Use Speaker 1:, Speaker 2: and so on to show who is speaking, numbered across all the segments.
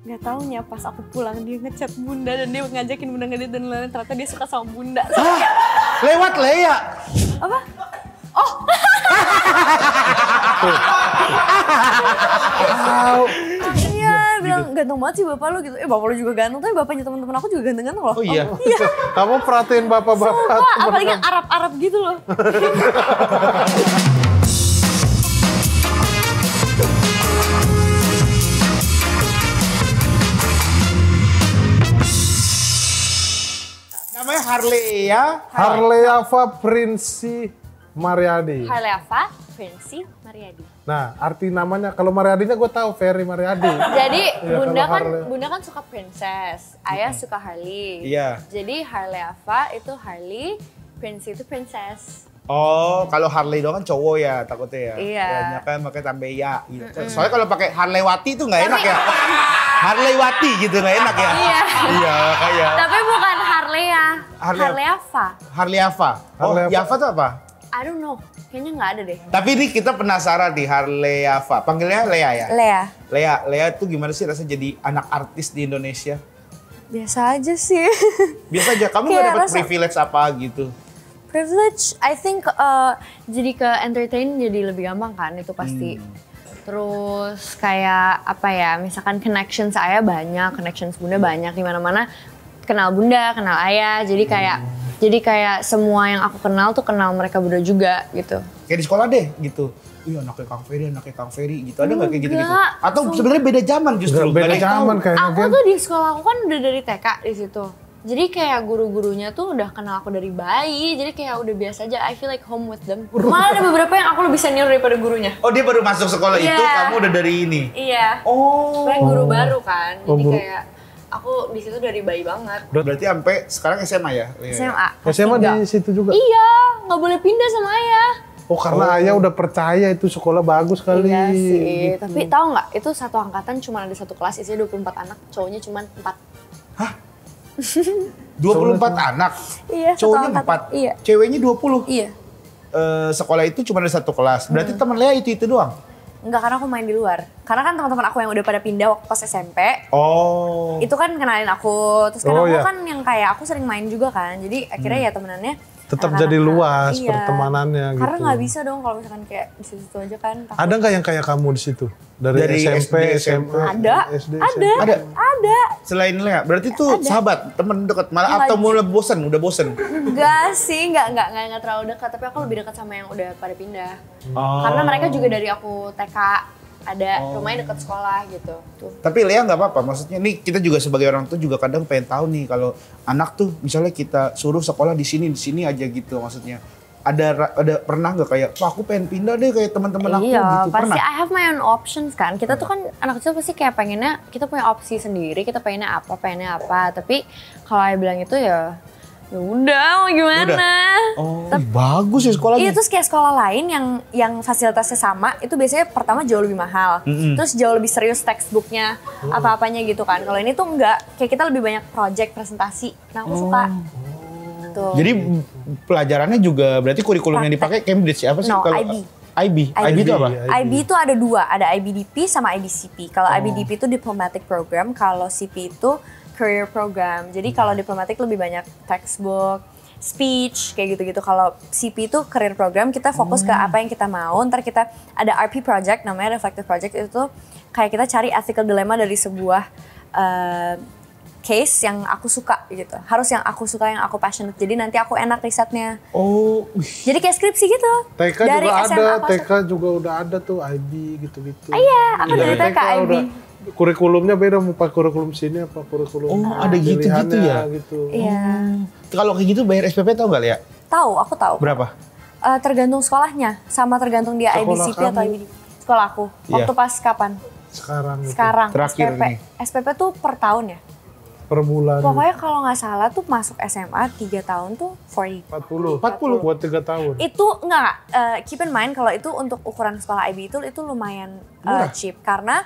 Speaker 1: Gak taunya pas aku pulang dia ngechat Bunda dan dia ngajakin Bunda ngedit dan lain-lain, ternyata dia suka sama Bunda.
Speaker 2: Lewat Lea.
Speaker 1: Apa? Oh. Iya, bilang ganteng banget sih bapak lu gitu. Bapak lu juga ganteng, tapi bapaknya teman-teman aku juga ganteng-ganteng loh.
Speaker 2: Oh iya.
Speaker 1: Iya.
Speaker 3: Kamu perhatiin bapak-bapak.
Speaker 1: Sumpah, apalagi yang Arab-Arab gitu loh.
Speaker 2: Namanya Harlea.
Speaker 3: Harleava Prinsi Mariadi.
Speaker 1: Harleava Prinsi Mariadi.
Speaker 3: Nah, arti namanya kalau Mariadinya gue tahu Ferry Mariadi.
Speaker 1: Jadi
Speaker 3: Iya,
Speaker 1: Bunda kan suka princess, ayah suka Harley.
Speaker 2: Iya.
Speaker 1: Jadi Harleava itu Harley, Prinsi itu princess.
Speaker 2: Oh, kalau Harley doang kan cowok ya takutnya ya.
Speaker 1: Iya.
Speaker 2: Banyak kan pakai tambah ya gitu. Soalnya kalau pakai Harleywati itu nggak enak ya. Harleywati gitu nggak enak ya.
Speaker 1: Iya.
Speaker 2: Iya, kayak.
Speaker 1: Tapi bukan Harlea, Harleava.
Speaker 2: Harleava. Oh,
Speaker 3: Harleava.
Speaker 2: Yava tuh apa?
Speaker 1: I don't know, kayaknya nggak ada deh.
Speaker 2: Tapi ini kita penasaran di Harleava. Panggilnya Lea ya? Lea tuh gimana sih rasanya jadi anak artis di Indonesia?
Speaker 1: Biasa aja sih.
Speaker 2: Biasa aja, kamu nggak
Speaker 1: Kayak
Speaker 2: dapat
Speaker 1: rasa-
Speaker 2: privilege apa gitu?
Speaker 1: Privilege, I think jadi ke entertain jadi lebih gampang kan, itu pasti. Terus kayak apa ya, misalkan connection saya banyak, connections Bunda banyak di mana-mana. Kenal Bunda, kenal Ayah, jadi kayak semua yang aku kenal tuh kenal mereka berdua juga gitu.
Speaker 2: Kayak di sekolah deh gitu. Iya anaknya Kang Ferry gitu. Ada nggak kayak gitu-gitu?
Speaker 1: Enggak,
Speaker 2: Atau sebenarnya beda zaman justru?
Speaker 3: Beda
Speaker 2: Nggak ada yang
Speaker 3: zaman
Speaker 2: tahu.
Speaker 3: kayaknya.
Speaker 1: Aku tuh di sekolah aku kan udah dari TK di situ. Jadi kayak guru-gurunya tuh udah kenal aku dari bayi, jadi kayak udah biasa aja. I feel like home with them. Malah ada beberapa yang aku lebih senior daripada gurunya.
Speaker 2: Oh dia baru masuk sekolah
Speaker 1: Iya.
Speaker 2: itu, kamu udah dari ini?
Speaker 1: Iya.
Speaker 2: Oh.
Speaker 1: Sebenarnya guru baru kan,
Speaker 3: Oh,
Speaker 1: jadi
Speaker 3: guru.
Speaker 1: kayak aku di situ dari bayi banget.
Speaker 2: Berarti sampai sekarang SMA ya? Lea?
Speaker 1: SMA. kelas
Speaker 3: SMA
Speaker 1: 3.
Speaker 3: di situ juga.
Speaker 1: Iya, nggak boleh pindah sama ayah.
Speaker 3: Oh, karena ayah udah percaya itu sekolah bagus kali.
Speaker 1: Iya sih,
Speaker 3: Gitu.
Speaker 1: tapi tahu nggak? Itu satu angkatan cuma ada satu kelas isinya 24 anak, cowoknya cuma 4.
Speaker 2: 24 anak?
Speaker 1: Iya, satu
Speaker 2: Cowoknya
Speaker 1: angkatan.
Speaker 2: 4?
Speaker 1: Iya.
Speaker 2: Ceweknya 20?
Speaker 1: Iya.
Speaker 2: Sekolah itu cuma ada satu kelas. Berarti teman Lea itu doang?
Speaker 1: Enggak, karena aku main di luar. Karena kan teman-teman aku yang udah pada pindah waktu pas SMP,
Speaker 2: Oh.
Speaker 1: itu kan kenalin aku. Terus kan
Speaker 3: Oh,
Speaker 1: aku
Speaker 3: iya.
Speaker 1: kan yang kayak aku sering main juga kan. Jadi akhirnya ya temenannya
Speaker 3: Tetap
Speaker 1: anak-anak.
Speaker 3: jadi luas
Speaker 1: Iya.
Speaker 3: pertemanannya gitu.
Speaker 1: Karena nggak bisa dong kalau misalkan kayak di situ aja kan. takut.
Speaker 3: Ada nggak yang kayak kamu di situ? Dari SMP,
Speaker 2: SD,
Speaker 3: SMA,
Speaker 1: Ada,
Speaker 3: SD,
Speaker 1: ada,
Speaker 3: SMP?
Speaker 1: ada.
Speaker 2: Selain Lea, berarti tuh sahabat, temen deket malah atau mulai bosen, udah bosen?
Speaker 1: Enggak sih, enggak terlalu dekat. Tapi aku lebih dekat sama yang udah pada pindah.
Speaker 2: Oh.
Speaker 1: Karena mereka juga dari aku TK. Ada rumahnya dekat sekolah gitu. Tuh.
Speaker 2: Tapi Lea nggak apa-apa, maksudnya nih kita juga sebagai orang tua juga kadang pengen tahu nih kalau anak tuh misalnya kita suruh sekolah di sini aja gitu maksudnya. Ada pernah nggak kayak, wah aku pengen pindah deh kayak teman-teman aku
Speaker 1: Iya,
Speaker 2: gitu,
Speaker 1: pasti
Speaker 2: pernah?
Speaker 1: I have my own options kan. Kita tuh kan anak kecil pasti kayak pengennya, kita punya opsi sendiri, kita pengennya apa. Tapi kalau I bilang itu ya udah mau gimana.
Speaker 2: Oh, bagus ya sekolahnya.
Speaker 1: Iya, terus kayak sekolah lain yang fasilitasnya sama, itu biasanya pertama jauh lebih mahal. Terus jauh lebih serius textbooknya, apa-apanya gitu kan. Kalau ini tuh enggak, kayak kita lebih banyak project, presentasi. Nah, aku suka. Tuh.
Speaker 2: Jadi pelajarannya juga berarti kurikulum yang dipakai Cambridge apa sih?
Speaker 1: No,
Speaker 2: Kalau
Speaker 1: IB.
Speaker 2: IB itu apa?
Speaker 1: IB itu ada dua, ada IBDP sama IBCP. Kalau IBDP itu diplomatic program, kalau CP itu career program. Jadi kalau diplomatic lebih banyak textbook, speech, kayak gitu-gitu. Kalau CP itu career program, kita fokus ke apa yang kita mau. Ntar kita ada RP project, namanya reflective project, itu tuh kayak kita cari ethical dilemma dari sebuah case yang aku suka gitu. Harus yang aku suka, yang aku passionate. Jadi nanti aku enak risetnya.
Speaker 2: Oh,
Speaker 1: Jadi kayak skripsi gitu.
Speaker 3: TK
Speaker 1: Dari
Speaker 3: juga
Speaker 1: SMA
Speaker 3: ada,
Speaker 1: masuk.
Speaker 3: TK juga udah ada tuh IB gitu-gitu.
Speaker 1: Iya, aku dari TK IB.
Speaker 3: udah. Kurikulumnya beda, mau pakai kurikulum sini apa kurikulum
Speaker 2: ada gitu-gitu
Speaker 3: pilihannya
Speaker 2: ya?
Speaker 3: Gitu.
Speaker 1: Iya.
Speaker 2: kalau kayak gitu bayar SPP tau nggak ya?
Speaker 1: Tahu, aku tahu.
Speaker 2: Berapa?
Speaker 1: Tergantung sekolahnya, sama tergantung dia
Speaker 3: Sekolah
Speaker 1: IBCP atau
Speaker 3: kamu?
Speaker 1: IBD. Sekolah aku. Waktu
Speaker 2: Iya.
Speaker 1: pas kapan?
Speaker 3: Sekarang gitu.
Speaker 1: Sekarang.
Speaker 2: Terakhir
Speaker 1: SPP.
Speaker 2: ini.
Speaker 1: SPP tuh per tahun ya?
Speaker 3: Per bulan.
Speaker 1: Pokoknya kalau nggak salah tuh masuk SMA 3 tahun tuh 40.
Speaker 3: 40 buat 3 tahun.
Speaker 1: Itu enggak, keep in mind kalau itu untuk ukuran sekolah IB itu lumayan cheap. Karena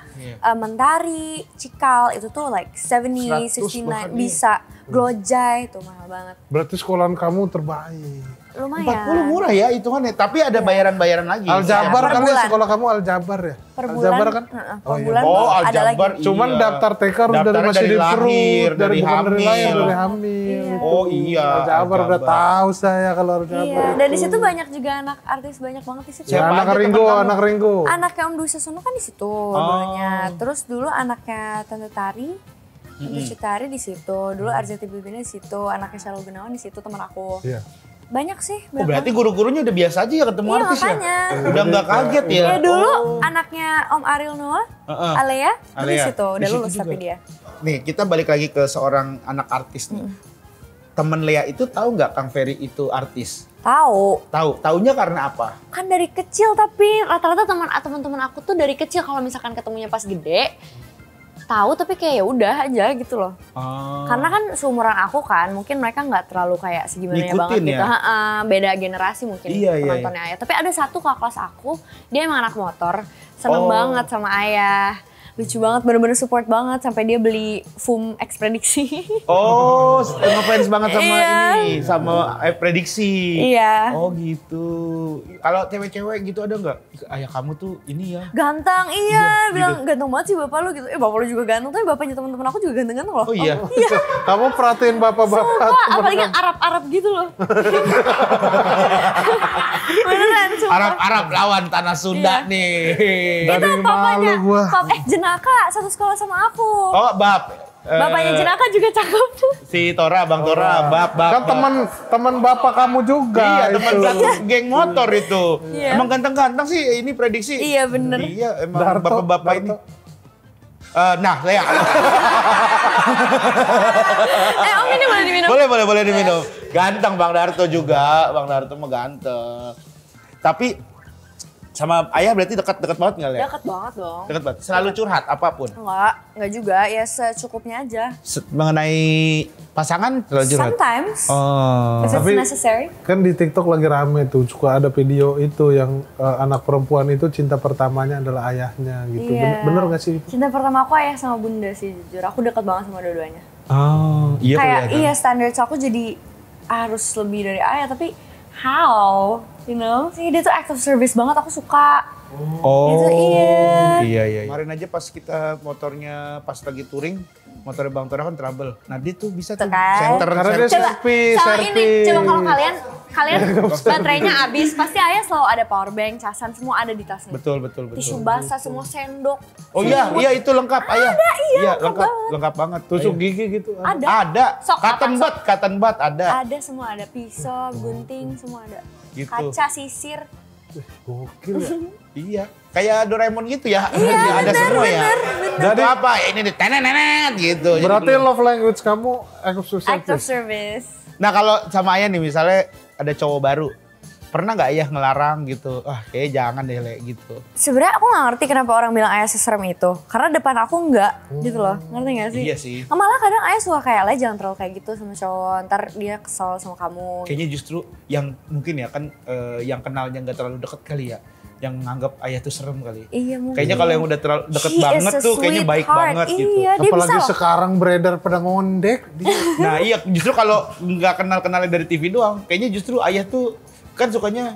Speaker 1: Mentari, Cikal itu tuh like 70,
Speaker 2: 100
Speaker 1: 69,
Speaker 2: bahkan
Speaker 1: bisa. Glojai itu mahal banget.
Speaker 3: Berarti sekolahan kamu terbaik.
Speaker 1: lumayan.
Speaker 2: 40 murah ya hitungannya, tapi ada bayaran-bayaran lagi.
Speaker 3: Aljabar
Speaker 1: Per
Speaker 3: kali
Speaker 1: bulan.
Speaker 3: sekolah kamu Aljabar ya?
Speaker 1: Per bulan,
Speaker 3: Aljabar kan?
Speaker 1: per bulan
Speaker 2: Oh,
Speaker 1: tuh ada lagi.
Speaker 2: Aljabar.
Speaker 3: Cuman
Speaker 2: Iya.
Speaker 3: daftar TK harus dari
Speaker 2: Daftarnya
Speaker 3: masih di
Speaker 2: lahir,
Speaker 3: perut,
Speaker 2: dari
Speaker 3: bukan dari lahir,
Speaker 2: hamil.
Speaker 3: dari hamil.
Speaker 1: Iya.
Speaker 2: Oh iya.
Speaker 3: Aljabar udah tahu saya kalau Aljabar.
Speaker 1: Iya, dan di situ banyak juga anak artis banyak banget di situ.
Speaker 3: Ya,
Speaker 2: Siapa
Speaker 3: anak
Speaker 2: aja
Speaker 3: Ringo,
Speaker 2: teman kamu?
Speaker 3: anak Ringo.
Speaker 1: Anaknya Om Dwi Sasono kan di situ dulunya. Terus dulu anaknya Tante Tari, Tante Citari di situ. Dulu Arzetti Bilbina di situ. Anaknya Shalom Gunawan di situ teman aku.
Speaker 3: Iya.
Speaker 1: Banyak sih.
Speaker 2: Oh, berarti guru-gurunya udah biasa aja ya ketemu
Speaker 1: Iya,
Speaker 2: artis
Speaker 1: makanya.
Speaker 2: ya? Udah nggak kaget ya?
Speaker 1: Ya dulu anaknya Om Ariel Noah, Alea, itu di
Speaker 2: Alea.
Speaker 1: situ.
Speaker 2: Di
Speaker 1: Udah
Speaker 2: situ
Speaker 1: lulus
Speaker 2: juga.
Speaker 1: tapi dia.
Speaker 2: Nih, kita balik lagi ke seorang anak artis nih. Temen Lea itu tahu nggak Kang Ferry itu artis?
Speaker 1: Tahu.
Speaker 2: Tahu. Taunya karena apa?
Speaker 1: Kan dari kecil tapi rata-rata teman-teman aku tuh dari kecil kalau misalkan ketemunya pas gede tahu tapi kayak ya udah aja gitu loh. Karena kan seumuran aku kan, mungkin mereka nggak terlalu kayak segimana
Speaker 2: Ngikutin
Speaker 1: banget gitu.
Speaker 2: ya?
Speaker 1: Beda generasi mungkin
Speaker 2: Iya, iya,
Speaker 1: penontonnya Ayah. Tapi ada satu kakak kelas aku, dia emang anak motor, seneng banget sama Ayah. Lucu banget, bener-bener support banget sampai dia beli FUM ekspedisi.
Speaker 2: Oh, ngefans banget sama
Speaker 1: Iya.
Speaker 2: ini, sama prediksi.
Speaker 1: Iya.
Speaker 2: Oh gitu. Kalau cewek-cewek gitu ada nggak? Ayah kamu tuh ini ya.
Speaker 1: Ganteng, iya.
Speaker 2: Iya,
Speaker 1: Bilang ganteng banget sih bapak lu gitu. Bapak lu juga ganteng, tapi bapaknya teman-teman aku juga ganteng-ganteng loh.
Speaker 2: Oh iya.
Speaker 3: Kamu perhatiin bapak-bapak.
Speaker 1: Sumpah,
Speaker 3: temen
Speaker 1: apalagi
Speaker 3: kamu.
Speaker 1: Arab-Arab gitu loh. Beneran, sumpah.
Speaker 2: Arab-Arab lawan tanah Sunda
Speaker 1: Iya.
Speaker 2: nih.
Speaker 3: Dari
Speaker 1: Papanya,
Speaker 3: malu gua.
Speaker 1: Jenaka satu sekolah sama aku.
Speaker 2: Oh, Bab.
Speaker 1: Bapaknya Jenaka juga cakep.
Speaker 2: Si Tora, Bang Tora, Bab.
Speaker 3: Kan teman bapak kamu juga.
Speaker 2: Iya, teman
Speaker 3: itu.
Speaker 2: satu geng motor itu.
Speaker 1: Iya.
Speaker 2: Emang ganteng-ganteng sih ini prediksi.
Speaker 1: Iya, bener.
Speaker 2: Iya, emang
Speaker 3: Darto,
Speaker 2: bapak-bapak ini.
Speaker 3: Darto.
Speaker 2: Nah, Lea.
Speaker 1: Om ini boleh diminum?
Speaker 2: boleh diminum. Ganteng Bang Darto juga. Bang Darto mah ganteng. Tapi sama ayah berarti dekat banget nggak, Lea?
Speaker 1: Dekat banget dong.
Speaker 2: Dekat banget. Selalu curhat apapun.
Speaker 1: Enggak juga. Ya secukupnya aja.
Speaker 2: Mengenai pasangan selalu curhat.
Speaker 1: Sometimes.
Speaker 2: Oh.
Speaker 1: If it's
Speaker 3: Tapi-
Speaker 1: necessary.
Speaker 3: Kan di TikTok lagi rame tuh, suka ada video itu yang anak perempuan itu cinta pertamanya adalah ayahnya gitu.
Speaker 1: Iya.
Speaker 3: Bener gak sih?
Speaker 1: Cinta pertama aku ayah sama bunda sih jujur. Aku dekat banget sama dua-duanya.
Speaker 2: Oh, iya
Speaker 1: Kayak
Speaker 2: kelihatan.
Speaker 1: iya standar aku jadi harus lebih dari ayah tapi how? You know? Sih dia tuh act of service banget, aku suka.
Speaker 2: Oh,
Speaker 1: Gitu, iya.
Speaker 2: iya. Kemarin aja pas kita motornya pas lagi touring, motornya Bang Tora kan trouble. Nah dia tuh bisa tuh
Speaker 1: Tuh kan.
Speaker 2: center.
Speaker 3: Karena dia
Speaker 1: Coba
Speaker 3: servis,
Speaker 1: sama
Speaker 3: servis.
Speaker 1: ini, coba kalau kalian baterainya habis, pasti ayah selalu ada power bank, casan, semua ada di tasnya.
Speaker 2: Betul.
Speaker 1: Tisu basah, semua sendok.
Speaker 2: Oh iya itu lengkap ayah. Iya lengkap banget.
Speaker 3: Tusuk
Speaker 2: Ayah.
Speaker 3: gigi gitu.
Speaker 1: Ada.
Speaker 2: Ada.
Speaker 1: Sok,
Speaker 2: Cotton bud ada.
Speaker 1: Ada semua, ada pisau, gunting, semua ada.
Speaker 2: Gitu.
Speaker 1: Kaca, sisir.
Speaker 3: Gokil ya.
Speaker 2: Iya. Kayak Doraemon gitu ya.
Speaker 1: Iya,
Speaker 2: ada semua ya.
Speaker 3: Jadi
Speaker 2: Itu apa? Ini di tenet gitu. Jadi
Speaker 3: berarti
Speaker 2: belum-
Speaker 3: love language kamu act of
Speaker 1: Act of
Speaker 3: service.
Speaker 1: service.
Speaker 2: Nah kalau sama ayah nih misalnya ada cowok baru. Pernah nggak ayah ngelarang gitu? Kayaknya jangan deh Le gitu.
Speaker 1: Sebenarnya aku gak ngerti kenapa orang bilang ayah seserem itu. Karena depan aku enggak gitu loh. Ngerti gak sih?
Speaker 2: Iya sih.
Speaker 1: Malah kadang ayah suka kayak, "Le jangan terlalu kayak gitu sama cowok. Ntar dia kesel sama kamu."
Speaker 2: Kayaknya justru yang mungkin ya kan yang kenalnya nggak terlalu deket kali ya. Yang nganggap ayah tuh serem kali.
Speaker 1: Iya mungkin.
Speaker 2: Kayaknya kalau yang udah terlalu deket
Speaker 1: He is
Speaker 2: banget
Speaker 1: a
Speaker 2: tuh kayaknya baik
Speaker 1: sweetheart.
Speaker 2: banget gitu.
Speaker 1: Iya, dia bisa
Speaker 3: Apalagi
Speaker 1: loh.
Speaker 3: sekarang beredar pada ngondek.
Speaker 2: Nah iya justru kalau nggak kenal-kenalnya dari TV doang. Kayaknya justru ayah tuh kan sukanya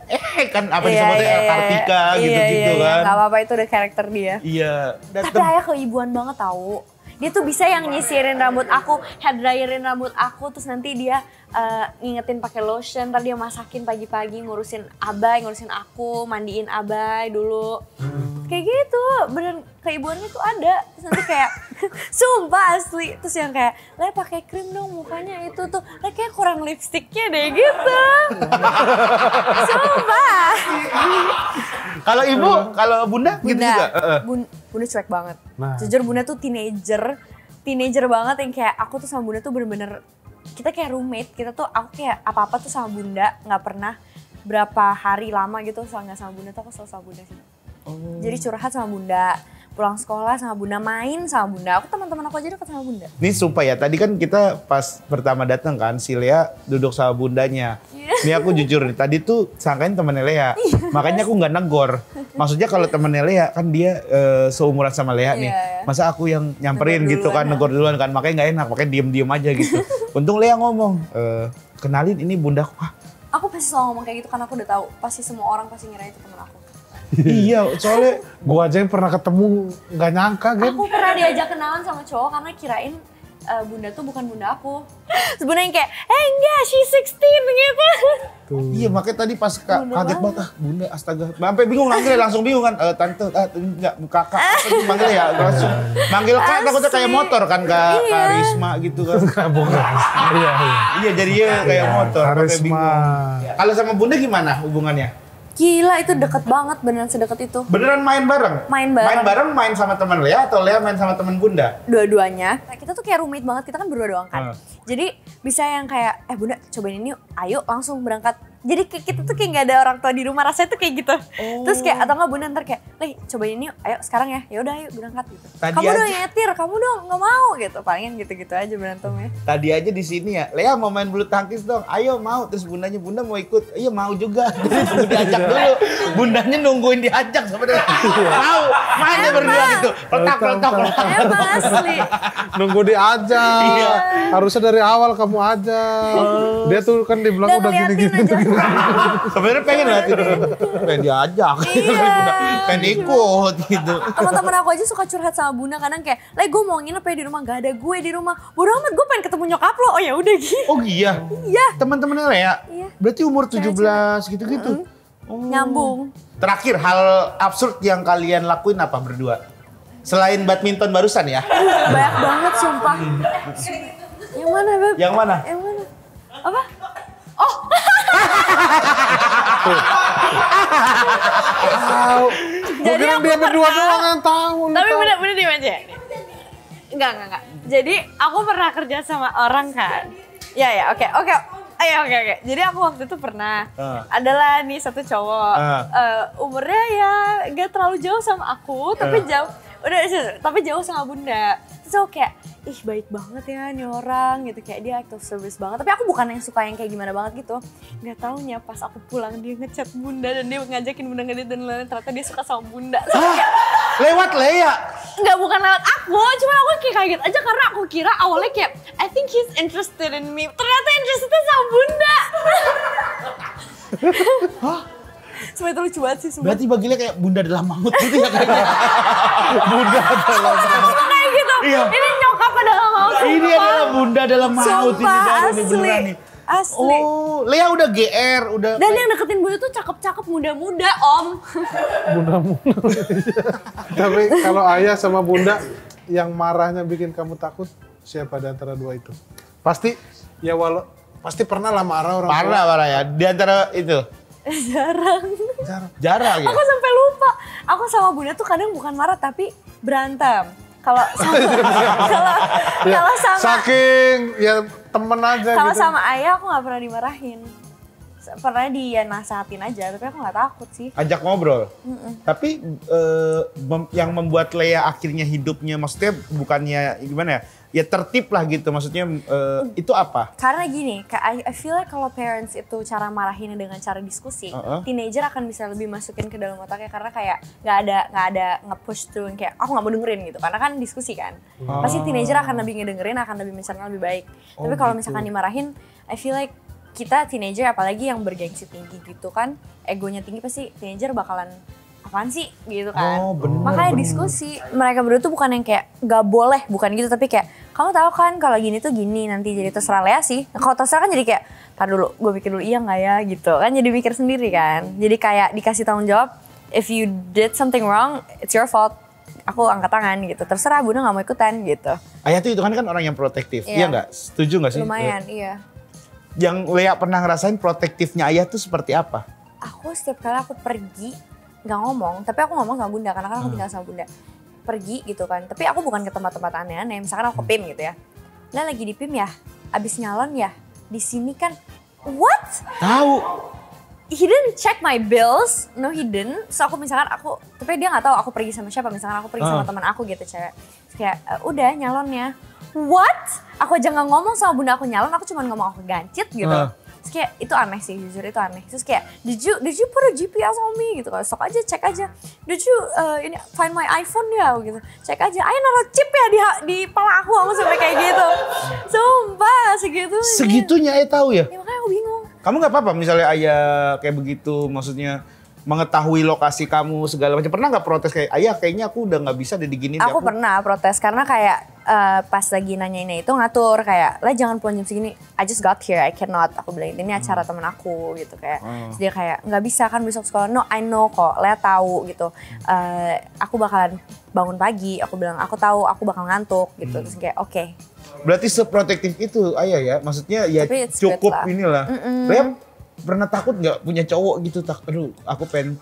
Speaker 2: kan apa disebutnya Kartika gitu-gitu kan.
Speaker 1: Gak apa-apa itu udah karakter dia.
Speaker 2: Iya.
Speaker 1: Tapi ayah keibuan banget tahu. Dia tuh bisa yang nyisirin rambut aku, hair dryerin rambut aku, terus nanti dia ngingetin pakai lotion, ntar dia masakin pagi-pagi, ngurusin Abai, ngurusin aku, mandiin Abai dulu. Kayak gitu, bener keibuannya tuh ada. Terus nanti kayak, sumpah asli. Terus yang kayak, "Le pakai krim dong mukanya itu tuh, Le kayak kurang lipstiknya deh," gitu. Sumpah.
Speaker 2: Kalau ibu, kalau bunda, gitu juga.
Speaker 1: Bunda cuek banget.
Speaker 3: Nah.
Speaker 1: Jujur bunda tuh teenager banget yang kayak aku tuh sama bunda tuh bener-bener kita kayak roommate. Aku kayak apa-apa tuh sama bunda, nggak pernah berapa hari lama gitu soal nggak sama bunda tuh aku selalu sama bunda sih. Jadi curhat sama bunda, pulang sekolah sama bunda, main sama bunda. Aku teman-teman aku aja dekat sama bunda.
Speaker 2: Ini sumpah ya, tadi kan kita pas pertama datang kan, si Lea duduk sama bundanya. Ini aku jujur nih, tadi tuh sangkain temennya Lea. Makanya aku nggak negor. Maksudnya kalau temennya Lea kan dia seumuran sama Lea nih.
Speaker 1: Iya.
Speaker 2: Masa aku yang nyamperin
Speaker 1: Negor
Speaker 2: gitu kan, negor duluan kan. Makanya nggak enak, makanya diem-diem aja gitu. Untung Lea ngomong, kenalin ini bundaku. Wah,
Speaker 1: Aku pasti selalu ngomong kayak gitu karena aku udah tahu pasti semua orang pasti ngira itu temen aku.
Speaker 2: Iya, soalnya
Speaker 3: Gua aja yang pernah ketemu nggak nyangka, Gen.
Speaker 1: Aku pernah diajak kenalan sama cowok karena kirain bunda tuh bukan bunda aku. Sebenarnya kayak, enggak, she's 16 gitu.
Speaker 3: Tuh.
Speaker 2: iya makanya tadi pas kaget banget bunda astaga. Sampai bingung manggilnya langsung bingung kan. Tante, enggak kakak manggilnya ya langsung. Manggil kak takutnya kayak motor kan Kak Risma gitu kan.
Speaker 3: Bukan. Iya.
Speaker 2: Iya jadinya kayak motor sampai
Speaker 3: Karisma.
Speaker 2: bingung. Kalau sama bunda gimana hubungannya?
Speaker 1: Gila itu deket banget, beneran sedekat itu.
Speaker 2: Beneran main bareng?
Speaker 1: Main bareng.
Speaker 2: Main sama teman Lea atau Lea main sama teman bunda?
Speaker 1: Dua-duanya. Nah, kita tuh kayak roommate banget, kita kan berdua doang kan. Jadi bisa yang kayak, bunda cobain ini yuk, ayo langsung berangkat. Jadi kita tuh kayak gak ada orang tua di rumah, rasanya tuh kayak gitu. Terus kayak, atau gak bunda ntar kayak, Leh cobain ini yuk, ayo sekarang ya. Yaudah ayo berangkat gitu. Kamu dong nyetir, kamu dong gak mau gitu. Palingan gitu-gitu aja berantemnya.
Speaker 2: Tadi aja di sini ya, Lea mau main bulu tangkis dong, ayo mau. Terus bunda mau ikut, iya mau juga. Tunggu diajak dulu, bundanya nungguin diajak sebenarnya. Mau, mainnya berdua gitu. Letak.
Speaker 1: Emang asli.
Speaker 3: Nunggu diajak.
Speaker 2: Iya.
Speaker 3: Harusnya dari awal kamu ajak. Dia tuh kan dibilang udah
Speaker 1: ngeliatin
Speaker 3: gini-gini.
Speaker 1: aja.
Speaker 2: Sebenarnya pengen lah pengen diajak, pengen ikut gitu.
Speaker 1: Teman-teman aku aja suka curhat sama bunda kadang kayak, Leh gue mau nginep ya di rumah, gak ada gue di rumah. Bodo amat gue pengen ketemu nyokap lo. Oh ya udah gitu.
Speaker 2: Oh iya?
Speaker 1: Iya.
Speaker 2: Teman-temannya Lea?
Speaker 1: Iya.
Speaker 2: Berarti umur 17 gitu-gitu?
Speaker 1: Nyambung.
Speaker 2: Terakhir, hal absurd yang kalian lakuin apa berdua? Selain badminton barusan ya?
Speaker 1: Banyak banget sumpah. Yang mana Beb?
Speaker 2: Yang mana?
Speaker 1: Yang mana? Apa?
Speaker 3: Tahu. Gua kira dia berdua doang yang tahu.
Speaker 1: Tapi bener-bener di aja. Enggak. Jadi aku pernah kerja sama orang kan. Ya, oke. Oke. Jadi aku waktu itu pernah adalah nih satu cowok. Umurnya ya gak terlalu jauh sama aku, tapi jauh sama bunda. Terus aku kayak, ih baik banget ya nih orang gitu, kayak dia act of service banget. Tapi aku bukan yang suka yang kayak gimana banget gitu. Gak taunya pas aku pulang dia ngechat bunda dan dia ngajakin bunda ngedit dan lain-lain. Ternyata dia suka sama bunda. So,
Speaker 2: Lewat Lea?
Speaker 1: Enggak, bukan lewat aku, cuma aku kayak kaget aja karena aku kira awalnya kayak I think he's interested in me. Ternyata interestednya sama bunda. Cuma itu lucu banget sih sumpah.
Speaker 2: Berarti baginya kayak bunda dalam maut gitu ya kayaknya. Bunda dalam maut.
Speaker 1: Kayak gitu.
Speaker 2: Iya.
Speaker 1: Ini nyokap dalam maut.
Speaker 2: Ini adalah bunda dalam maut ini
Speaker 1: Sumpah,
Speaker 2: baru nih
Speaker 1: asli.
Speaker 2: beneran nih.
Speaker 1: Asli.
Speaker 2: Oh, Lea udah GR, udah.
Speaker 1: Dan yang deketin bunda tuh cakep-cakep muda-muda om.
Speaker 3: Bunda-bunda. Tapi kalau ayah sama bunda yang marahnya bikin kamu takut, siapa di antara dua itu? Pasti ya pasti pernah lah marah orang tua.
Speaker 2: Parah ya. Di antara itu. Jarang ya.
Speaker 1: Aku sampai lupa. Aku sama bunda tuh kadang bukan marah tapi berantem. Kalau sama
Speaker 3: saking ya temen aja
Speaker 1: kalau
Speaker 3: gitu.
Speaker 1: sama ayah aku nggak pernah dimarahin. Pernah dia nasehatin aja, tapi aku nggak takut sih.
Speaker 2: Ajak ngobrol. Tapi yang membuat Lea akhirnya hidupnya, maksudnya bukannya gimana ya? Ya tertib lah gitu, maksudnya itu apa?
Speaker 1: Karena gini, I feel like kalau parents itu cara marahinnya dengan cara diskusi, teenager akan bisa lebih masukin ke dalam otaknya karena kayak nggak ada nge-push through kayak aku nggak mau dengerin gitu, karena kan diskusi kan. Pasti teenager akan lebih ngedengerin, akan lebih mencerna lebih baik. Tapi kalau misalkan dimarahin, I feel like kita teenager apalagi yang bergengsi tinggi gitu kan, egonya tinggi, pasti teenager bakalan apaan sih gitu kan. Makanya diskusi. Mereka berdua tuh bukan yang kayak gak boleh, bukan gitu, tapi kayak kamu tahu kan kalau gini tuh gini, nanti jadi terserah Lea sih. Nah, kalau terserah kan jadi kayak tar dulu, gue pikir dulu iya gak ya gitu kan, jadi mikir sendiri kan. Jadi kayak dikasih tanggung jawab, if you did something wrong, it's your fault. Aku angkat tangan gitu, terserah bunda gak mau ikutan gitu.
Speaker 2: Ayah tuh itu kan orang yang protektif, iya gak? Setuju gak sih?
Speaker 1: Lumayan, iya.
Speaker 2: Yang Lea pernah ngerasain protektifnya ayah tuh seperti apa?
Speaker 1: Aku setiap kali aku pergi, gak ngomong, tapi aku ngomong sama bunda karena kan aku tinggal sama bunda. Pergi gitu kan, tapi aku bukan ke tempat-tempat aneh-aneh, misalkan aku ke PIM gitu ya. Lah lagi di PIM ya, abis nyalon ya, di sini kan, what?
Speaker 2: Tahu.
Speaker 1: He didn't check my bills, no he didn't. So aku misalkan tapi dia nggak tahu aku pergi sama siapa, misalkan aku pergi sama teman aku gitu cewek. Terus kayak udah nyalonnya, what? Aku aja nggak ngomong sama bunda aku nyalon, aku cuma ngomong aku gancit gitu. Terus kayak itu aneh sih, jujur itu aneh. Terus kayak did you put a GPS on me gitu kan? Sok aja, cek aja. Did you ini find my iPhone ya gitu. Cek aja. Ayo naruh chip ya di pala aku sampai kayak gitu. Sumpah segitunya.
Speaker 2: Segitunya tahu ya?
Speaker 1: Ya makanya aku bingung.
Speaker 2: Kamu nggak apa-apa misalnya ayah kayak begitu, maksudnya mengetahui lokasi kamu segala macam. Pernah nggak protes kayak ayah kayaknya aku udah nggak bisa diginin.
Speaker 1: Aku pernah protes karena kayak pas lagi nanyainnya itu ngatur kayak lah jangan pulang jam segini. I just got here, I cannot. Aku bilang ini acara temen aku gitu kayak. Terus dia kayak nggak bisa kan besok sekolah. No, I know kok. Lea tahu gitu. Aku bakalan bangun pagi. Aku bilang aku tahu aku bakal ngantuk gitu. Terus kayak oke.
Speaker 2: Berarti seprotektif itu ayah ya, maksudnya ya cukup inilah. Lea pernah takut nggak punya cowok gitu? Aduh, aku pengen.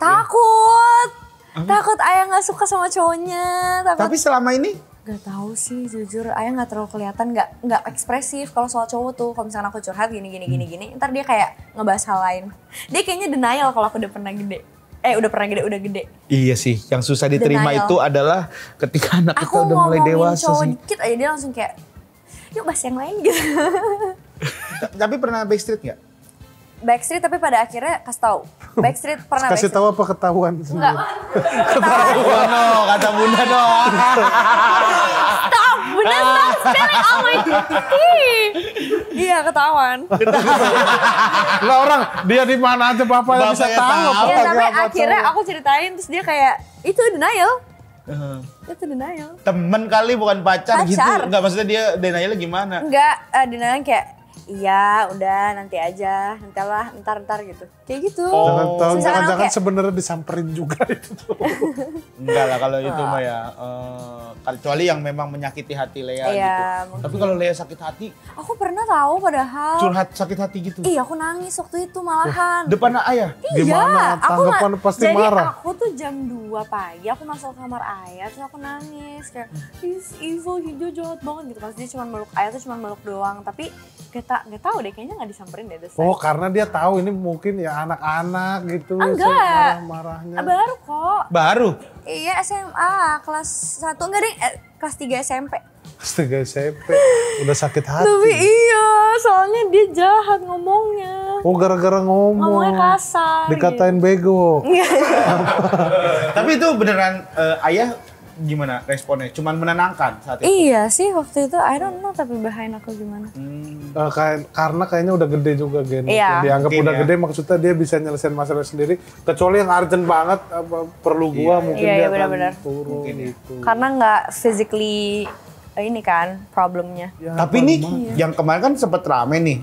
Speaker 1: Takut ayah nggak suka sama cowoknya.
Speaker 2: Tapi selama ini?
Speaker 1: Gak tahu sih, jujur ayah nggak terlalu kelihatan, nggak ekspresif kalau soal cowok tuh. Kalau misalnya aku curhat gini, ntar dia kayak ngebahas hal lain. Dia kayaknya denial kalau aku udah pernah gede. Udah gede.
Speaker 2: Iya sih, yang susah diterima itu adalah ketika anak kita udah mulai dewasa
Speaker 1: cowok
Speaker 2: sih.
Speaker 1: dikit aja dia langsung kayak, yuk bahas yang lain gitu.
Speaker 2: Tapi pernah backstreet nggak?
Speaker 1: Backstreet tapi pada akhirnya kasih tahu. Backstreet pernah
Speaker 3: Kasih tahu apa ketahuan sendiri?
Speaker 1: Enggak.
Speaker 2: Ketahuan no, kata bunda no.
Speaker 1: Stop, bunda stop spelling all my Iya ketahuan.
Speaker 3: Lah orang dia di mana aja bapak yang bisa tahu.
Speaker 1: Iya sampai akhirnya aku ceritain terus dia kayak itu denial. Itu denial.
Speaker 2: Temen kali bukan pacar gitu. Enggak, maksudnya dia denialnya gimana?
Speaker 1: Enggak, denialnya kayak iya udah nanti aja, ntar gitu. Kayak gitu.
Speaker 3: Jangan-jangan sebenarnya disamperin juga itu tuh.
Speaker 2: Enggak lah kalau itu mah ya. Kecuali yang memang menyakiti hati Lea gitu. Mungkin. Tapi kalau Lea sakit hati.
Speaker 1: Aku pernah tahu padahal.
Speaker 2: Curhat sakit hati gitu.
Speaker 1: Iya aku nangis waktu itu malahan.
Speaker 2: Depan ayah?
Speaker 3: Gimana? Tanggapan pasti marah.
Speaker 1: Jadi aku tuh jam 2 pagi aku masuk kamar ayah terus aku nangis. Kayak he's evil, dia jahat banget gitu. Pas dia cuma meluk ayah tuh cuma meluk doang. Tapi gak tahu deh kayaknya gak disamperin deh.
Speaker 3: Oh karena dia tahu ini mungkin ya anak-anak gitu.
Speaker 1: Enggak.
Speaker 3: Marah-marahnya.
Speaker 1: Baru kok.
Speaker 2: Baru?
Speaker 1: Iya SMA kelas 1 enggak deh kelas 3 SMP.
Speaker 3: Kelas 3 SMP udah sakit hati.
Speaker 1: Tapi iya soalnya dia jahat ngomongnya.
Speaker 3: Oh gara-gara
Speaker 1: Ngomongnya kasar.
Speaker 3: Dikatain
Speaker 1: gitu.
Speaker 3: Bego.
Speaker 2: Tapi itu beneran ayah gimana responnya? Cuman menenangkan saat itu?
Speaker 1: Iya sih waktu itu I don't know tapi behind aku gimana.
Speaker 3: Karena kayaknya udah gede juga Gen.
Speaker 1: Iya.
Speaker 3: Dianggap udah gede maksudnya dia bisa nyelesain masalah sendiri. Kecuali yang urgent banget perlu gua mungkin dia
Speaker 1: benar-benar.
Speaker 3: akan turun gitu.
Speaker 1: Karena nggak physically ini kan problemnya.
Speaker 3: Ya,
Speaker 2: tapi nih yang kemarin kan sempet rame nih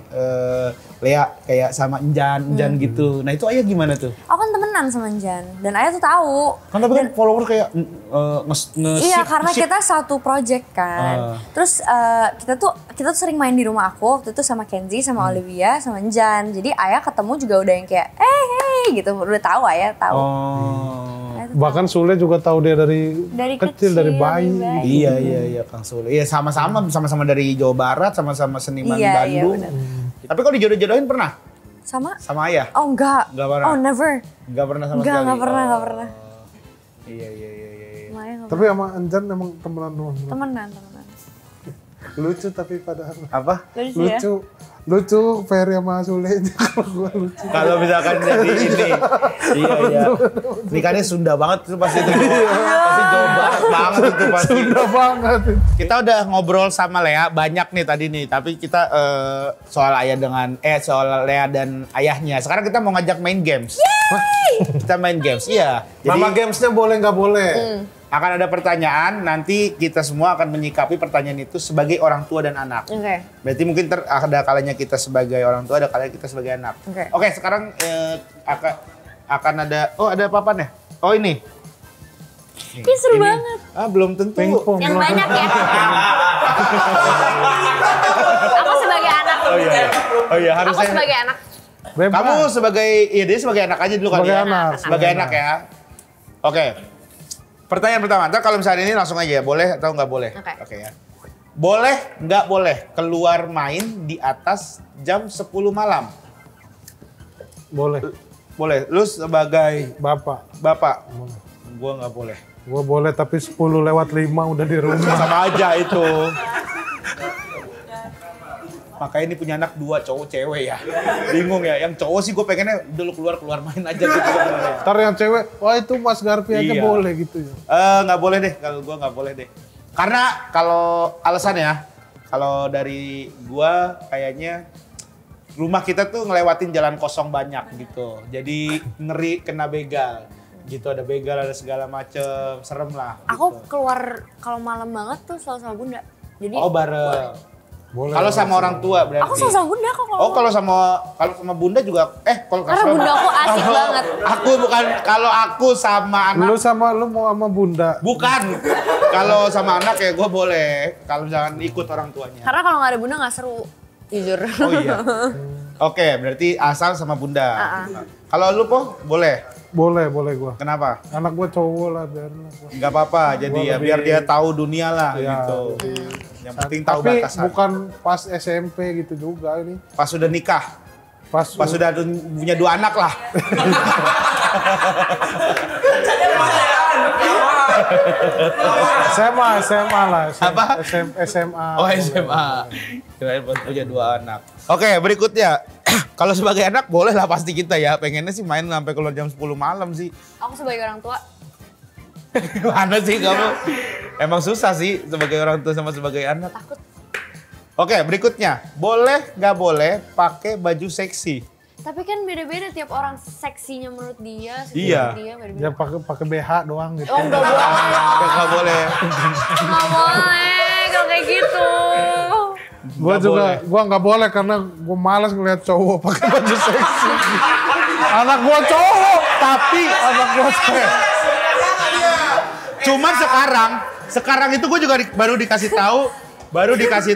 Speaker 2: Lea kayak sama Enjan gitu. Nah itu ayah gimana tuh?
Speaker 1: Aku kan temenan sama Enjan dan ayah tuh tahu.
Speaker 2: Kan tapi kan follower kayak
Speaker 1: Iya karena kita satu project kan. Terus kita tuh sering main di rumah aku waktu itu sama Kenzi, sama Olivia, sama Enjan. Jadi ayah ketemu juga udah yang kayak hey gitu, udah tahu ayah tahu.
Speaker 3: Bahkan Sule juga tahu dia dari kecil dari bayi.
Speaker 2: Iya Kang Sule. Iya sama-sama dari Jawa Barat, sama-sama seniman Bandung.
Speaker 1: Iya,
Speaker 2: tapi kalau dijodoh-jodohin pernah? Sama ayah?
Speaker 1: Oh enggak.
Speaker 2: Enggak pernah.
Speaker 1: Oh never.
Speaker 2: Enggak pernah sama sekali.
Speaker 1: Enggak pernah.
Speaker 2: Iya.
Speaker 3: Tapi sama Enjan emang temenan doang.
Speaker 1: Temenan.
Speaker 3: Lucu tapi padahal.
Speaker 2: Apa?
Speaker 3: Lucu Ferry sama Sule kalau gua lucu.
Speaker 2: Kalau misalkan jadi ini. Iya. Nikahnya Sunda banget itu pasti itu. Pasti Jawa Barat banget itu pasti.
Speaker 3: Sunda banget.
Speaker 2: Kita udah ngobrol sama Lea banyak nih tadi nih, tapi kita soal Lea dan ayahnya. Sekarang kita mau ngajak main games. Kita main games. Iya.
Speaker 3: Jadi nama gamesnya boleh nggak boleh?
Speaker 2: Akan ada pertanyaan, nanti kita semua akan menyikapi pertanyaan itu sebagai orang tua dan anak.
Speaker 1: Oke.
Speaker 2: Berarti mungkin ada kalanya kita sebagai orang tua, ada kalanya kita sebagai anak. Oke, sekarang akan ada, ada papan ya? Oh ini.
Speaker 1: Ini seru banget.
Speaker 2: Belum tentu.
Speaker 3: Pingpong.
Speaker 1: Yang banyak ya. Aku sebagai anak.
Speaker 2: Oh iya harusnya.
Speaker 1: Aku sebagai anak.
Speaker 3: Bebas.
Speaker 2: Kamu dia sebagai anak aja dulu kali ya. Sebagai anak ya. Oke. Pertanyaan pertama, ntar kalau misalnya ini langsung aja, boleh atau nggak boleh? Oke ya. Boleh nggak boleh keluar main di atas jam 10 malam?
Speaker 3: Boleh.
Speaker 2: Boleh. Lu sebagai
Speaker 3: Bapak.
Speaker 2: Boleh. Gua nggak boleh.
Speaker 3: Gua boleh tapi 10:05 udah di rumah.
Speaker 2: Sama aja itu. Makanya ini punya anak 2 cowok cewek ya. Bingung ya. Yang cowok sih gue pengennya udah lu keluar main aja gitu.
Speaker 3: Ntar yang cewek, wah itu Mas Garpi aja boleh gitu ya.
Speaker 2: Nggak boleh deh. Kalau gue nggak boleh deh. Karena kalau alasannya, kalau dari gue kayaknya rumah kita tuh ngelewatin jalan kosong banyak gitu. Jadi ngeri kena begal. Gitu ada begal, ada segala macem, serem lah.
Speaker 1: Aku
Speaker 2: gitu.
Speaker 1: keluar kalau malam banget tuh selalu sama bunda. Jadi
Speaker 2: Oh bareng.
Speaker 3: Boleh.
Speaker 2: Kalau sama orang tua berarti.
Speaker 1: aku selalu sama bunda kok kalau.
Speaker 2: Oh kalau sama bunda juga kalau
Speaker 1: Karena bunda aku asik banget.
Speaker 2: Aku bukan kalau aku sama anak
Speaker 3: Lu mau sama bunda.
Speaker 2: bukan. Kalau sama anak ya gue boleh. Kalau jangan ikut orang tuanya.
Speaker 1: Karena kalau nggak ada bunda nggak seru, jujur.
Speaker 2: Oh iya. Oke, berarti asal sama bunda. Kalau lu Po, boleh.
Speaker 3: Boleh gua.
Speaker 2: Kenapa?
Speaker 3: Anak gua cowok lah biarin lah.
Speaker 2: Nggak apa-apa. Jadi ya biar dia tahu dunia lah
Speaker 3: Ya,
Speaker 2: gitu. Yang penting tahu
Speaker 3: Tapi
Speaker 2: batasan.
Speaker 3: bukan pas SMP gitu juga ini.
Speaker 2: Pas sudah nikah,
Speaker 3: Pas
Speaker 2: sudah punya 2 anak lah.
Speaker 3: SMA lah.
Speaker 2: Apa?
Speaker 3: SMA.
Speaker 2: Oh SMA. Kirain pas punya 2 anak. Oke, berikutnya. Kalau sebagai anak boleh lah pasti kita ya. Pengennya sih main sampai keluar jam 10 malam sih.
Speaker 1: Aku sebagai orang tua,
Speaker 2: Mana sih kamu? Emang susah sih sebagai orang tua sama sebagai anak.
Speaker 1: takut.
Speaker 2: Oke, berikutnya. Boleh nggak boleh pakai baju seksi?
Speaker 1: Tapi kan beda-beda tiap orang seksinya menurut dia,
Speaker 2: Iya.
Speaker 1: menurut dia beda-beda.
Speaker 3: Ya pakai BH doang gitu.
Speaker 1: Oh nggak boleh,
Speaker 2: Nggak boleh.
Speaker 1: nggak boleh kalau kayak gitu.
Speaker 3: Gua
Speaker 2: Nggak
Speaker 3: juga,
Speaker 2: boleh.
Speaker 3: gua nggak boleh karena gua malas ngeliat cowok pakai baju seksi. Anak gua cowok, tapi anak gua cewek.
Speaker 2: Cuman sekarang itu gue juga baru dikasih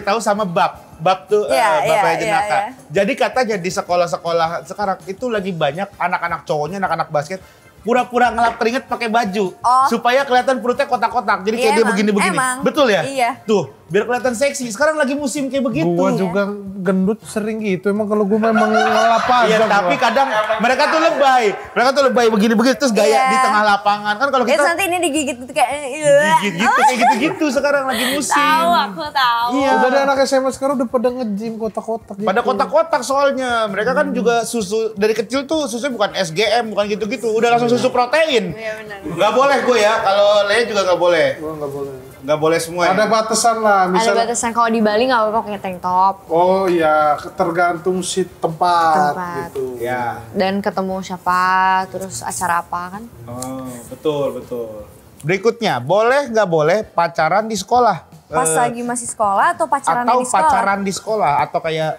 Speaker 2: tahu sama Bab tuh
Speaker 1: Iya,
Speaker 2: Bapaknya
Speaker 1: iya,
Speaker 2: Jenaka.
Speaker 1: iya.
Speaker 2: Jadi katanya di sekolah-sekolah sekarang itu lagi banyak anak-anak cowoknya, anak-anak basket pura-pura ngelap keringet pakai baju supaya kelihatan perutnya kotak-kotak. Jadi kayak
Speaker 1: Iya,
Speaker 2: dia
Speaker 1: emang.
Speaker 2: begini-begini.
Speaker 1: Emang.
Speaker 2: Betul ya?
Speaker 1: Iya.
Speaker 2: Tuh, biar kelihatan seksi. Sekarang lagi musim kayak begitu.
Speaker 3: Gua juga gendut sering gitu. Emang kalau gua memang ngelap aja.
Speaker 2: Iya, tapi
Speaker 3: gua.
Speaker 2: kadang mereka tuh lebay. Mereka tuh lebay begini-begini terus gaya
Speaker 1: Iya.
Speaker 2: di tengah lapangan. Kan kalau
Speaker 1: Terus
Speaker 2: kita
Speaker 1: nanti ini digigit gitu kayak
Speaker 2: gigit gitu kayak gitu-gitu sekarang lagi musim.
Speaker 1: Tahu, aku tahu.
Speaker 2: Iya.
Speaker 3: Udah ada anak SMA sekarang udah pada nge-gym kotak-kotak gitu.
Speaker 2: Pada kotak-kotak soalnya. Mereka kan juga susu dari kecil tuh susunya bukan SGM, bukan gitu-gitu. Udah langsung susu protein.
Speaker 1: Iya benar.
Speaker 2: Gak boleh gue ya, kalau Lea juga gak boleh.
Speaker 3: Gua nggak boleh.
Speaker 2: Gak boleh semua
Speaker 3: Ada
Speaker 2: ya.
Speaker 3: batasan lah,
Speaker 1: Ada
Speaker 3: misalnya.
Speaker 1: batasan kalau di Bali nggak apa-apa pakai tank top
Speaker 3: Oh iya, tergantung si tempat,
Speaker 1: Tempat.
Speaker 3: gitu.
Speaker 2: Ya.
Speaker 1: dan ketemu siapa, terus acara apa kan?
Speaker 2: Oh, betul. Berikutnya, boleh nggak boleh pacaran di sekolah?
Speaker 1: Pas lagi masih sekolah atau pacarannya
Speaker 2: Atau
Speaker 1: di sekolah?
Speaker 2: pacaran di sekolah atau kayak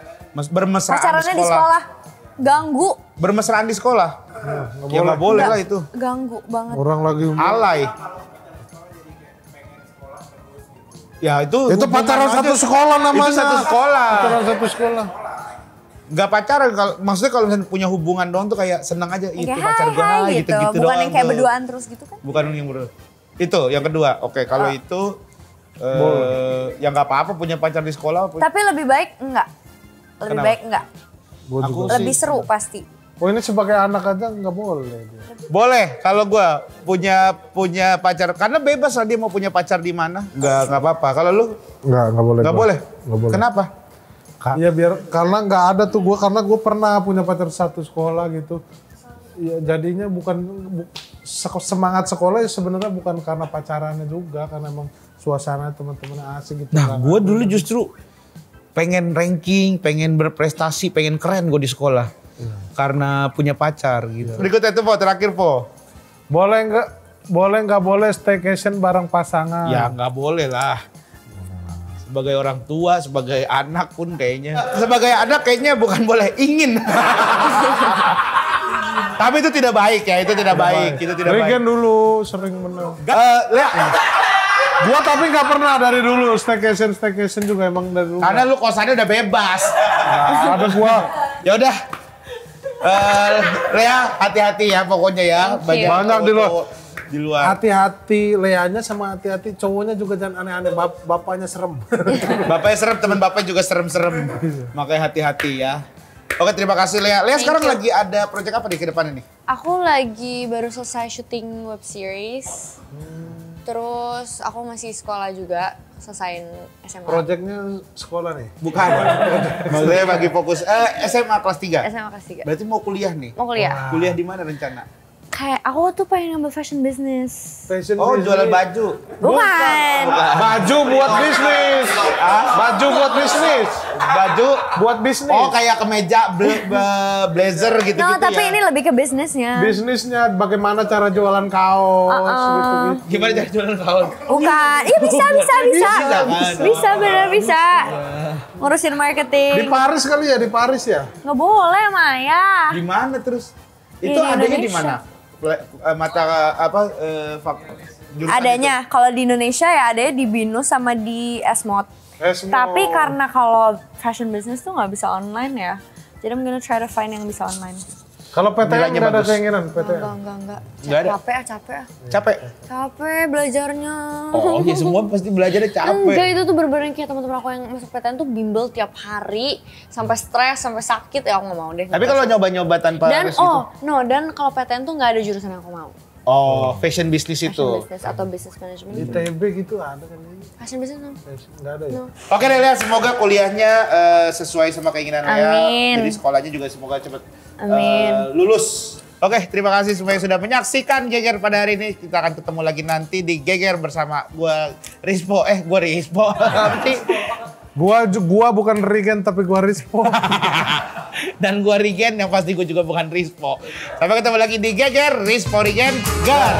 Speaker 2: bermesraan
Speaker 1: Pacarannya
Speaker 2: di
Speaker 1: di
Speaker 2: sekolah.
Speaker 1: sekolah. Ganggu.
Speaker 2: Bermesraan di sekolah.
Speaker 3: Nggak
Speaker 2: Ya nggak boleh lah itu.
Speaker 1: Ganggu banget.
Speaker 3: Orang lagi
Speaker 2: Alay. Ya itu
Speaker 3: pacaran
Speaker 2: hubungan
Speaker 3: satu
Speaker 2: aja.
Speaker 3: sekolah namanya.
Speaker 2: Itu satu sekolah.
Speaker 3: Pacaran satu sekolah.
Speaker 2: Nggak pacaran, maksudnya kalau misalnya punya hubungan doang tuh kayak seneng aja. Itu
Speaker 1: Kayak
Speaker 2: pacar gue
Speaker 1: hai gitu.
Speaker 2: gitu-gitu
Speaker 1: Bukan
Speaker 2: doang
Speaker 1: yang kayak
Speaker 2: tuh.
Speaker 1: berduaan terus gitu kan?
Speaker 2: Bukan yang berdua. Itu yang kedua. Oke, kalau itu ya nggak apa-apa punya pacar di sekolah.
Speaker 1: Tapi lebih baik enggak. Lebih
Speaker 2: Kenapa?
Speaker 1: baik enggak.
Speaker 3: Gua
Speaker 2: Aku
Speaker 3: juga.
Speaker 1: Lebih seru pasti.
Speaker 3: Oh ini sebagai anak aja nggak boleh.
Speaker 2: Boleh kalau gue punya pacar, karena bebas lah dia mau punya pacar di mana. Nggak apa-apa. Kalau lu
Speaker 3: Nggak boleh.
Speaker 2: nggak
Speaker 3: gua.
Speaker 2: boleh.
Speaker 3: Nggak boleh.
Speaker 2: Kenapa?
Speaker 3: Ya biar karena nggak ada tuh gua, karena gue pernah punya pacar satu sekolah gitu. Ya jadinya semangat sekolah ya sebenarnya bukan karena pacarannya juga, karena emang suasana teman-teman asik gitu.
Speaker 2: Nah, gue dulu justru pengen ranking, pengen berprestasi, pengen keren gue di sekolah. Karena punya pacar gitu. Berikutnya itu Po, terakhir Po.
Speaker 3: Boleh nggak boleh staycation bareng pasangan?
Speaker 2: Ya nggak boleh lah. Sebagai orang tua, sebagai anak pun kayaknya. Sebagai anak kayaknya bukan boleh, ingin. Tapi itu tidak baik ya, itu tidak baik. Itu tidak baik.
Speaker 3: Regen dulu sering menang.
Speaker 2: Lea,
Speaker 3: Gua tapi nggak pernah dari dulu staycation juga emang dari dulu.
Speaker 2: karena lu kosannya udah bebas.
Speaker 3: Nggak ada gua.
Speaker 2: Ya udah. Lea, hati-hati ya pokoknya ya.
Speaker 1: Oke.
Speaker 3: Banyak di luar.
Speaker 2: Di luar.
Speaker 3: Hati-hati Leanya sama hati-hati cowoknya juga jangan aneh-aneh. Bapaknya serem.
Speaker 2: Bapaknya serem, teman bapaknya juga serem-serem. Makanya hati-hati ya. Oke, terima kasih Lea. Lea sekarang
Speaker 1: you.
Speaker 2: lagi ada proyek apa di ke depan ini?
Speaker 1: Aku lagi baru selesai syuting web series. Terus aku masih sekolah juga, selesaiin SMA.
Speaker 3: Projectnya sekolah nih.
Speaker 2: Bukan. Maksudnya bagi fokus SMA kelas 3.
Speaker 1: SMA kelas 3.
Speaker 2: Berarti mau kuliah nih.
Speaker 1: Mau kuliah.
Speaker 2: Kuliah di mana rencana?
Speaker 1: Kayak aku tuh pengen ngambil fashion business.
Speaker 3: Fashion
Speaker 2: Oh,
Speaker 3: business.
Speaker 2: jualan baju.
Speaker 1: Bukan.
Speaker 3: Baju buat bisnis. Baju buat bisnis.
Speaker 2: Baju
Speaker 3: Buat bisnis.
Speaker 2: Oh, kayak kemeja, blazer gitu-gitu
Speaker 1: No, tapi
Speaker 2: ya.
Speaker 1: ini lebih ke bisnisnya.
Speaker 3: Bisnisnya bagaimana cara jualan kaos gitu-gitu.
Speaker 2: Gimana cara jualan kaos?
Speaker 1: Bukan. Iya bisa.
Speaker 2: kan?
Speaker 1: Bisa bener bisa. Ngurusin marketing.
Speaker 3: Di Paris kali ya, di Paris ya.
Speaker 1: Nggak boleh Maya.
Speaker 2: Di mana terus?
Speaker 1: Di
Speaker 2: Itu adanya di
Speaker 1: Indonesia.
Speaker 2: mana? Mata apa jurusan
Speaker 1: Adanya kalau di Indonesia ya adanya di Binus sama di Esmod. Tapi karena kalau fashion business tuh nggak bisa online ya. Jadi I'm gonna try to find yang bisa online.
Speaker 3: Kalau PTN
Speaker 2: Nilainya
Speaker 3: nggak ada
Speaker 2: bagus.
Speaker 3: keinginan PTN.
Speaker 1: Enggak.
Speaker 2: Nggak ada.
Speaker 1: Capek.
Speaker 2: Capek.
Speaker 1: Capek belajarnya.
Speaker 2: Oh, ya semua pasti belajarnya capek.
Speaker 1: Enggak, itu tuh bener-bener kayak teman-teman aku yang masuk PTN tuh bimbel tiap hari sampai stres, sampai sakit ya aku nggak mau deh.
Speaker 2: Tapi kalau nyoba-nyoba tanpa
Speaker 1: dan
Speaker 2: harus gitu.
Speaker 1: dan kalau PTN tuh nggak ada jurusan yang aku mau.
Speaker 2: Oh, fashion business itu.
Speaker 1: Fashion business atau business management.
Speaker 3: Di
Speaker 1: Gitu.
Speaker 3: TB gitu ada kan?
Speaker 1: Fashion business no.
Speaker 3: Nggak ada ya?
Speaker 1: No.
Speaker 2: Oke deh, Lea, semoga kuliahnya sesuai sama keinginan Lea.
Speaker 1: Amin.
Speaker 2: Jadi sekolahnya juga semoga cepet
Speaker 1: Amin.
Speaker 2: lulus. Oke, terima kasih semua yang sudah menyaksikan Geger pada hari ini. Kita akan ketemu lagi nanti di Geger bersama gua Rispo. Gua Rispo. Nanti
Speaker 3: Gua bukan Regen tapi gua Rispo.
Speaker 2: dan gua Rigen yang pasti gua juga bukan Rispo. Sampai ketemu lagi di Geger, Rispo Rigen, Gar.